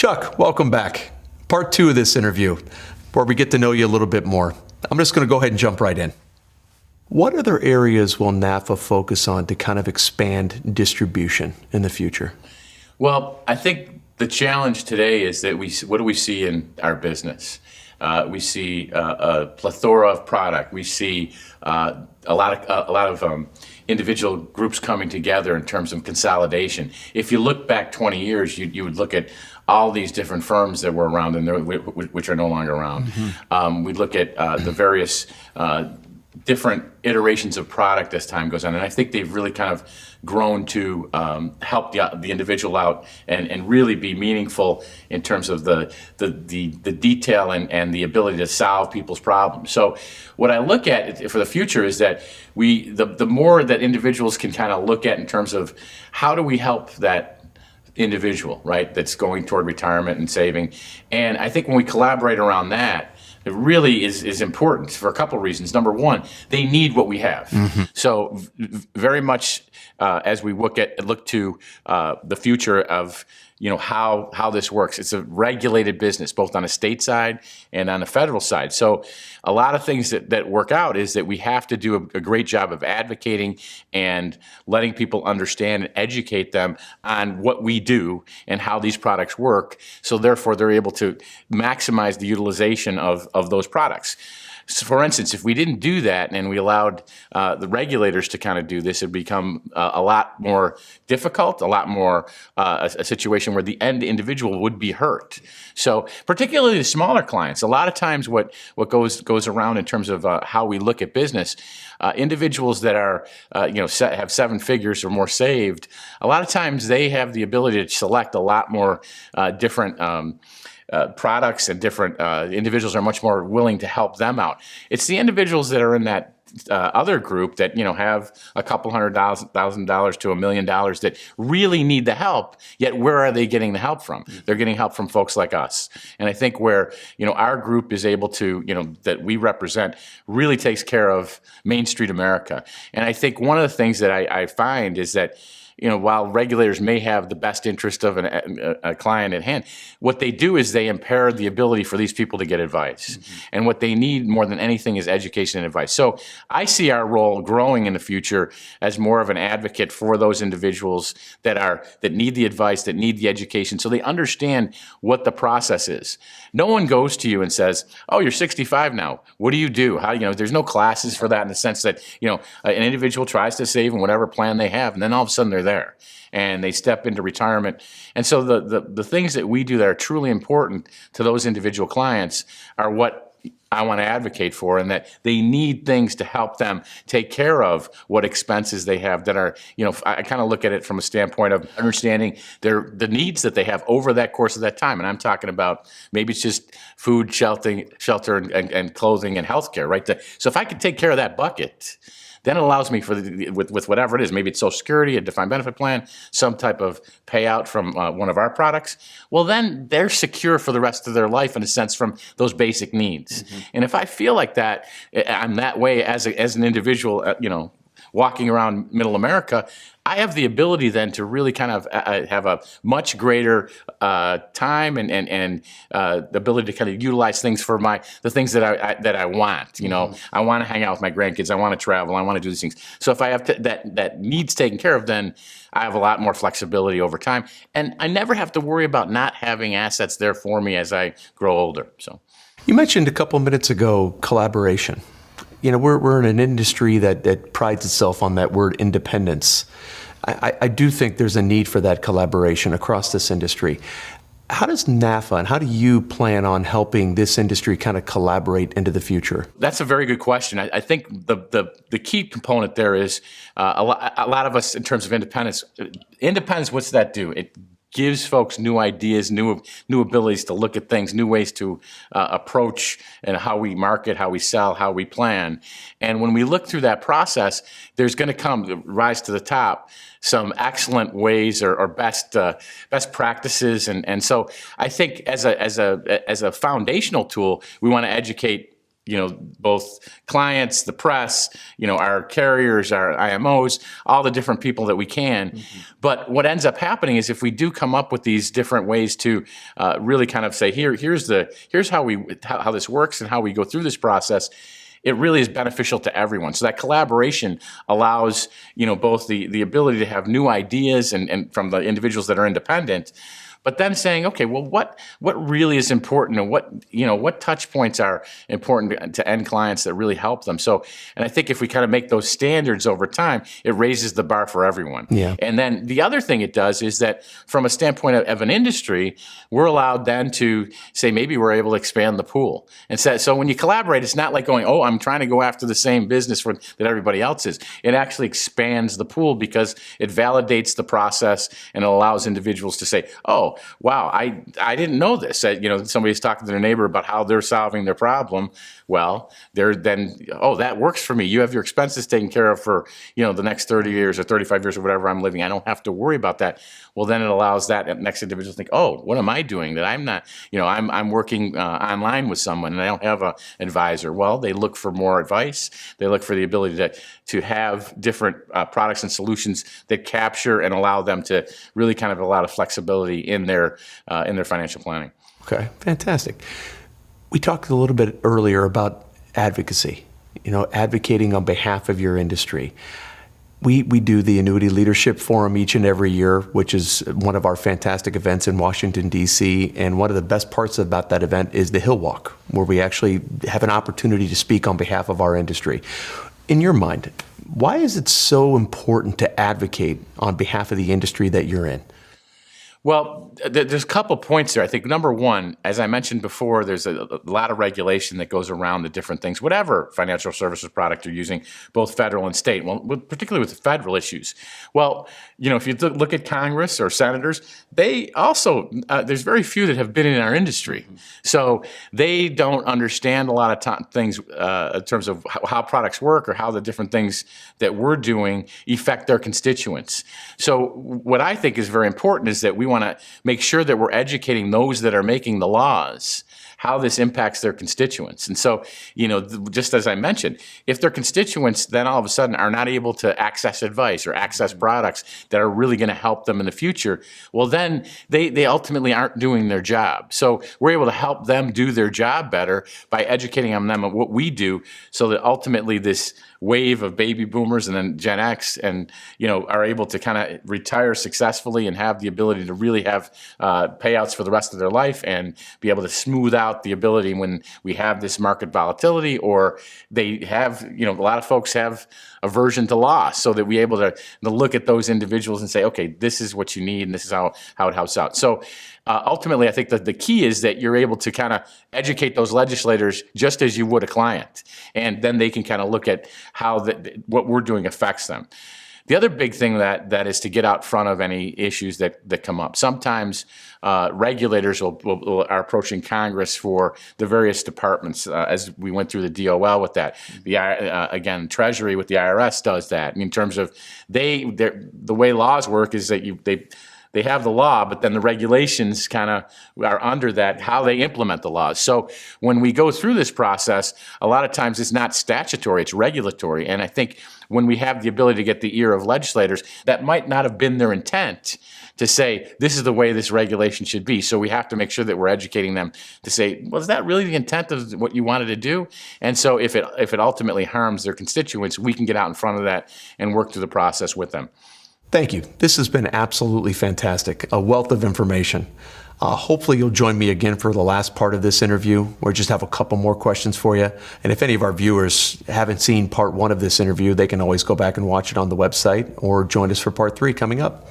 Chuck, welcome back. Part 2 of this interview, where we get to know you a little bit more. I'm just going to go ahead and jump right in. What other areas will NAFA focus on to kind of expand distribution in the future? Well, I think the challenge today is that what do we see in our business? We see a plethora of product. We see a lot of individual groups coming together in terms of consolidation. If you look back 20 years, you would look at all these different firms that were around and which are no longer around. Mm-hmm. We'd look at the various different iterations of product as time goes on, and I think they've really kind of grown to help the individual out and really be meaningful in terms of the detail and the ability to solve people's problems. So what I look at for the future is that the more that individuals can kind of look at in terms of how do we help that individual, right, that's going toward retirement and saving. And I think when we collaborate around that, it really is important for a couple of reasons. Number one, they need what we have. Mm-hmm. So very much as we look to the future of how this works, it's a regulated business, both on a state side and on a federal side. So a lot of things that work out is that we have to do a great job of advocating and letting people understand and educate them on what we do and how these products work. So therefore, they're able to maximize the utilization of those products. So for instance, if we didn't do that and we allowed the regulators to kind of do this, it'd become a lot more difficult, a lot more a situation where the end individual would be hurt. So particularly the smaller clients, a lot of times what goes around in terms of how we look at business, individuals that are have 7 figures or more saved, a lot of times they have the ability to select a lot more different products, and different individuals are much more willing to help them out. It's the individuals that are in that other group that have a couple $100,000 to $1 million that really need the help. Yet where are they getting the help from? They're getting help from folks like us. And I think where our group is able to that we represent really takes care of Main Street America. And I think one of the things that I find is that while regulators may have the best interest of a client at hand, what they do is they impair the ability for these people to get advice. Mm-hmm. And what they need more than anything is education and advice. So I see our role growing in the future as more of an advocate for those individuals that need the advice, that need the education, so they understand what the process is. No one goes to you and says, "Oh, you're 65 now. What do you do?" There's no classes for that in the sense that an individual tries to save in whatever plan they have, and then all of a sudden they're there and they step into retirement. And so the things that we do that are truly important to those individual clients are what I want to advocate for, and that they need things to help them take care of what expenses they have that are, I kind of look at it from a standpoint of understanding the needs that they have over that course of that time. And I'm talking about maybe it's just food, shelter and clothing and healthcare, right? So if I could take care of that bucket, then it allows me with whatever it is, maybe it's Social Security, a defined benefit plan, some type of payout from one of our products. Well, then they're secure for the rest of their life in a sense from those basic needs. Mm-hmm. And if I feel like that, I'm that way as an individual, walking around Middle America, I have the ability then to really kind of have a much greater time and the ability to kind of utilize things for the things that I want. Mm-hmm. I want to hang out with my grandkids. I want to travel. I want to do these things. So if I have that needs taken care of, then I have a lot more flexibility over time, and I never have to worry about not having assets there for me as I grow older. So, you mentioned a couple minutes ago collaboration. We're in an industry that prides itself on that word independence. I do think there's a need for that collaboration across this industry. How does NAFA and how do you plan on helping this industry kind of collaborate into the future? That's a very good question. I think the key component there is a lot of us in terms of independence. Independence, what's that do? It gives folks new ideas, new abilities to look at things, new ways to approach and how we market, how we sell, how we plan. And when we look through that process, there's going to rise to the top some excellent ways or best practices. And so I think as a foundational tool, we want to educate both clients, the press, our carriers, our IMOs, all the different people that we can. Mm-hmm. But what ends up happening is if we do come up with these different ways to really kind of say, here's how this works and how we go through this process, it really is beneficial to everyone. So that collaboration allows, both the ability to have new ideas and from the individuals that are independent, but then saying, okay, well, what really is important, and what touch points are important to end clients that really help them. So, and I think if we kind of make those standards over time, it raises the bar for everyone. Yeah. And then the other thing it does is that from a standpoint of an industry, we're allowed then to say maybe we're able to expand the pool. And so when you collaborate, it's not like going, oh, I'm trying to go after the same business that everybody else is. It actually expands the pool because it validates the process and it allows individuals to say, oh, wow, I didn't know this. Somebody's talking to their neighbor about how they're solving their problem. Well, that works for me. You have your expenses taken care of for, the next 30 years or 35 years or whatever I'm living. I don't have to worry about that. Well, then it allows that next individual to think, oh, what am I doing that I'm not, I'm working online with someone and I don't have an advisor. Well, they look for more advice. They look for the ability to have different products and solutions that capture and allow them to really kind of allow the flexibility in their financial planning. Okay, fantastic. We talked a little bit earlier about advocacy, advocating on behalf of your industry. We do the Annuity Leadership Forum each and every year, which is one of our fantastic events in Washington, D.C. And one of the best parts about that event is the Hill Walk, where we actually have an opportunity to speak on behalf of our industry. In your mind, why is it so important to advocate on behalf of the industry that you're in? Well, there's a couple points there. I think number one, as I mentioned before, there's a lot of regulation that goes around the different things, whatever financial services product you're using, both federal and state, well, particularly with the federal issues. Well, if you look at Congress or senators, they also, there's very few that have been in our industry. So they don't understand a lot of things in terms of how products work or how the different things that we're doing affect their constituents. So what I think is very important is that we want to make sure that we're educating those that are making the laws how this impacts their constituents. And so, just as I mentioned, if their constituents then all of a sudden are not able to access advice or access products that are really going to help them in the future, well, then they ultimately aren't doing their job. So we're able to help them do their job better by educating them on what we do, so that ultimately this wave of baby boomers and then Gen X and are able to kind of retire successfully and have the ability to really have payouts for the rest of their life and be able to smooth out the ability when we have this market volatility, or they have, a lot of folks have aversion to loss, so that we're able to look at those individuals and say, okay, this is what you need and this is how it helps out. So ultimately, I think that the key is that you're able to kind of educate those legislators just as you would a client, and then they can kind of look at how what we're doing affects them. The other big thing that is to get out front of any issues that come up. Sometimes regulators are approaching Congress for the various departments, as we went through the DOL with that. Again, Treasury with the IRS does that. In terms of the way laws work is that they have the law, but then the regulations kind of are under that, how they implement the laws. So when we go through this process, a lot of times it's not statutory, it's regulatory. And I think when we have the ability to get the ear of legislators, that might not have been their intent to say, this is the way this regulation should be. So we have to make sure that we're educating them to say, well, is that really the intent of what you wanted to do? And so if it ultimately harms their constituents, we can get out in front of that and work through the process with them. Thank you. This has been absolutely fantastic. A wealth of information. Hopefully you'll join me again for the last part of this interview. We just have a couple more questions for you. And if any of our viewers haven't seen part 1 of this interview, they can always go back and watch it on the website or join us for part 3 coming up.